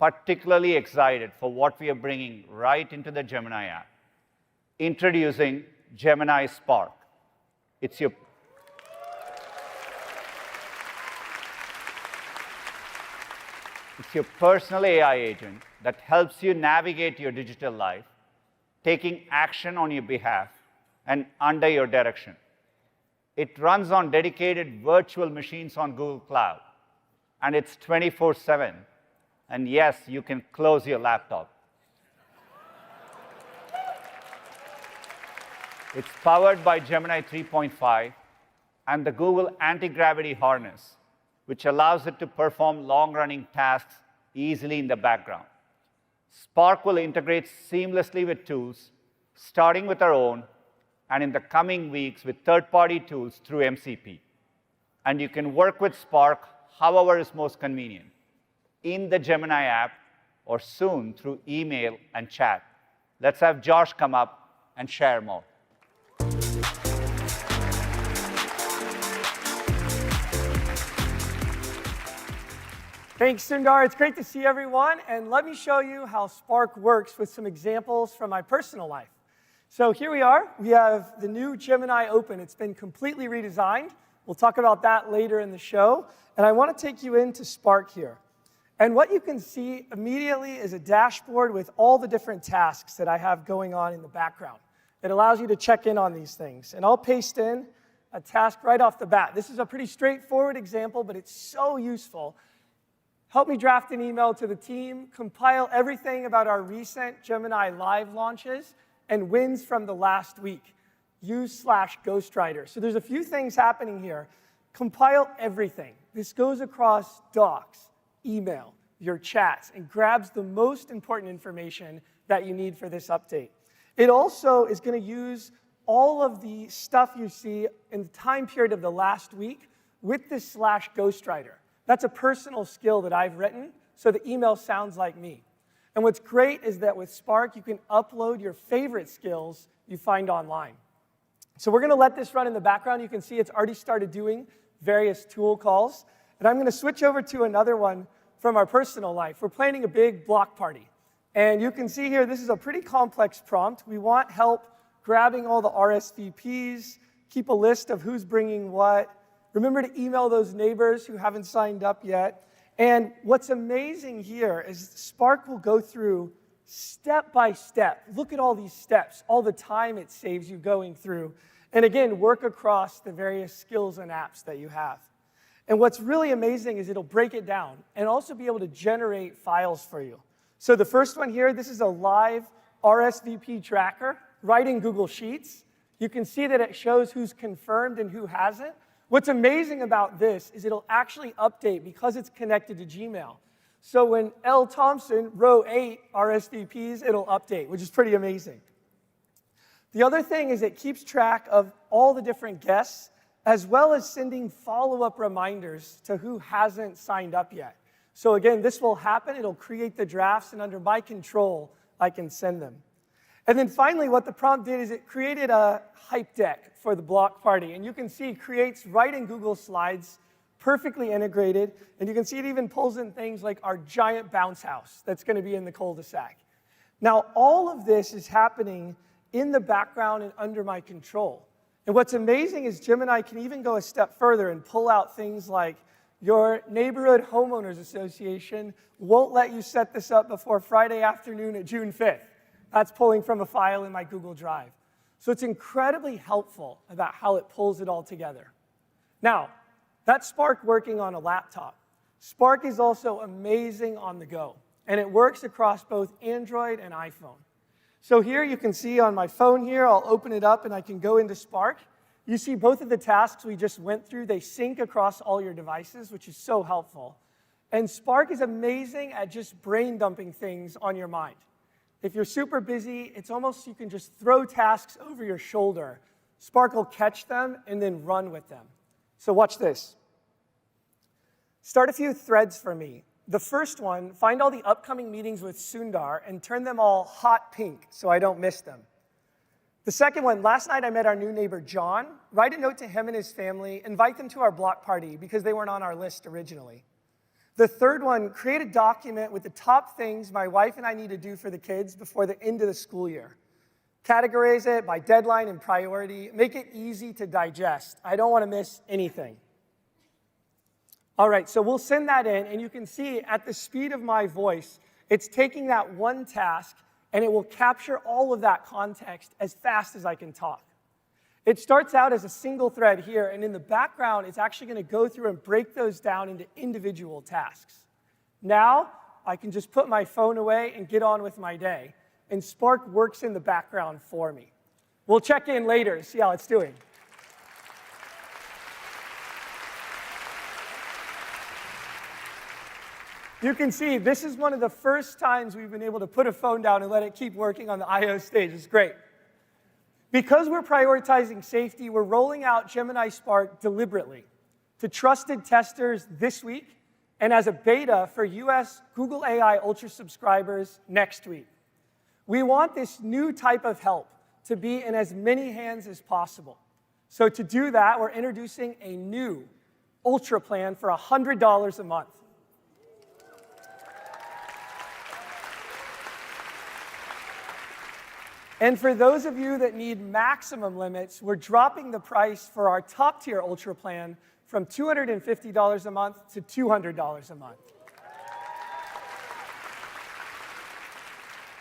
particularly excited for what we are bringing right into the Gemini app. Introducing Gemini Spark. It's your personal AI agent that helps you navigate your digital life, taking action on your behalf and under your direction. It runs on dedicated virtual machines on Google Cloud, and it's 24/7. And yes, you can close your laptop. It's powered by Gemini 3.5 and the Google Antigravity harness, which allows it to perform long-running tasks easily in the background. Spark will integrate seamlessly with tools, starting with our own, and in the coming weeks with third-party tools through MCP. And you can work with Spark however is most convenient, in the Gemini app or soon through email and chat. Let's have Josh come up and share more. Thanks, Sundar. It's great to see everyone. And let me show you how Spark works with some examples from my personal life. So here we are. We have the new Gemini open. It's been completely redesigned. We'll talk about that later in the show. And I want to take you into Spark here. And what you can see immediately is a dashboard with all the different tasks that I have going on in the background. It allows you to check in on these things. And I'll paste in a task right off the bat. This is a pretty straightforward example, but it's so useful. Help me draft an email to the team, compile everything about our recent Gemini Live launches, and wins from the last week. Use/ghostwriter. So there's a few things happening here. Compile everything. This goes across docs, email, your chats, and grabs the most important information that you need for this update. It also is going to use all of the stuff you see in the time period of the last week with this /ghostwriter. That's a personal skill that I've written, so the email sounds like me. And what's great is that with Spark, you can upload your favorite skills you find online. So we're going to let this run in the background. You can see it's already started doing various tool calls. And I'm going to switch over to another one from our personal life. We're planning a big block party. And you can see here, this is a pretty complex prompt. We want help grabbing all the RSVPs, keep a list of who's bringing what. Remember to email those neighbors who haven't signed up yet. And what's amazing here is Spark will go through step by step. Look at all these steps, all the time it saves you going through. And again, work across the various skills and apps that you have. And what's really amazing is it'll break it down and also be able to generate files for you. So the first one here, this is a live RSVP tracker right in Google Sheets. You can see that it shows who's confirmed and who hasn't. What's amazing about this is it'll actually update because it's connected to Gmail. So when L. Thompson wrote 8 RSVPs, it'll update, which is pretty amazing. The other thing is it keeps track of all the different guests, as well as sending follow-up reminders to who hasn't signed up yet. So again, this will happen. It'll create the drafts, and under my control, I can send them. And then finally, what the prompt did is it created a hype deck for the block party. And you can see it creates right in Google Slides, perfectly integrated. And you can see it even pulls in things like our giant bounce house that's going to be in the cul-de-sac. Now, all of this is happening in the background and under my control. And what's amazing is Gemini can even go a step further and pull out things like your neighborhood homeowners association won't let you set this up before Friday afternoon at June 5th. That's pulling from a file in my Google Drive. So it's incredibly helpful about how it pulls it all together. Now, that's Spark working on a laptop. Spark is also amazing on the go, and it works across both Android and iPhone. So here you can see on my phone here, I'll open it up and I can go into Spark. You see both of the tasks we just went through, they sync across all your devices, which is so helpful. And Spark is amazing at just brain dumping things on your mind. If you're super busy, it's almost you can just throw tasks over your shoulder. Spark will catch them and then run with them. So watch this. Start a few threads for me. The first one, find all the upcoming meetings with Sundar and turn them all hot pink so I don't miss them. The second one, last night I met our new neighbor, John. Write a note to him and his family. Invite them to our block party because they weren't on our list originally. The third one, create a document with the top things my wife and I need to do for the kids before the end of the school year. Categorize it by deadline and priority. Make it easy to digest. I don't want to miss anything. All right, so we'll send that in, and you can see at the speed of my voice, it's taking that one task, and it will capture all of that context as fast as I can talk. It starts out as a single thread here, and in the background, it's actually going to go through and break those down into individual tasks. Now, I can just put my phone away and get on with my day, and Spark works in the background for me. We'll check in later to see how it's doing. You can see this is one of the first times we've been able to put a phone down and let it keep working on the I/O stage. It's great. Because we're prioritizing safety, we're rolling out Gemini Spark deliberately to trusted testers this week and as a beta for US Google AI Ultra subscribers next week. We want this new type of help to be in as many hands as possible. So to do that, we're introducing a new Ultra plan for $100 a month. And for those of you that need maximum limits, we're dropping the price for our top-tier Ultra plan from $250 a month to $200 a month.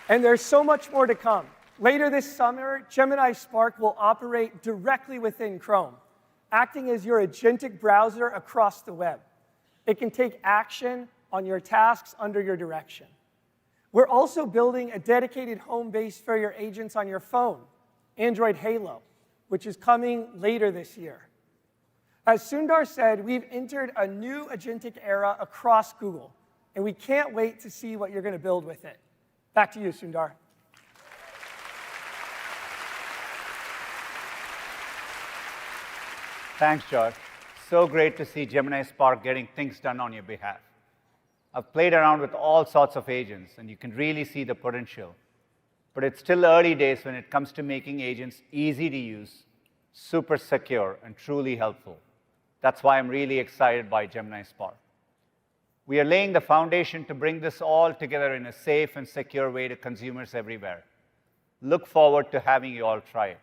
And there's so much more to come. Later this summer, Gemini Spark will operate directly within Chrome, acting as your agentic browser across the web. It can take action on your tasks under your direction. We're also building a dedicated home base for your agents on your phone, Android Halo, which is coming later this year. As Sundar said, we've entered a new agentic era across Google, and we can't wait to see what you're going to build with it. Back to you, Sundar. Thanks, George. So great to see Gemini Spark getting things done on your behalf. I've played around with all sorts of agents, and you can really see the potential. But it's still early days when it comes to making agents easy to use, super secure, and truly helpful. That's why I'm really excited by Gemini Spark. We are laying the foundation to bring this all together in a safe and secure way to consumers everywhere. Look forward to having you all try it.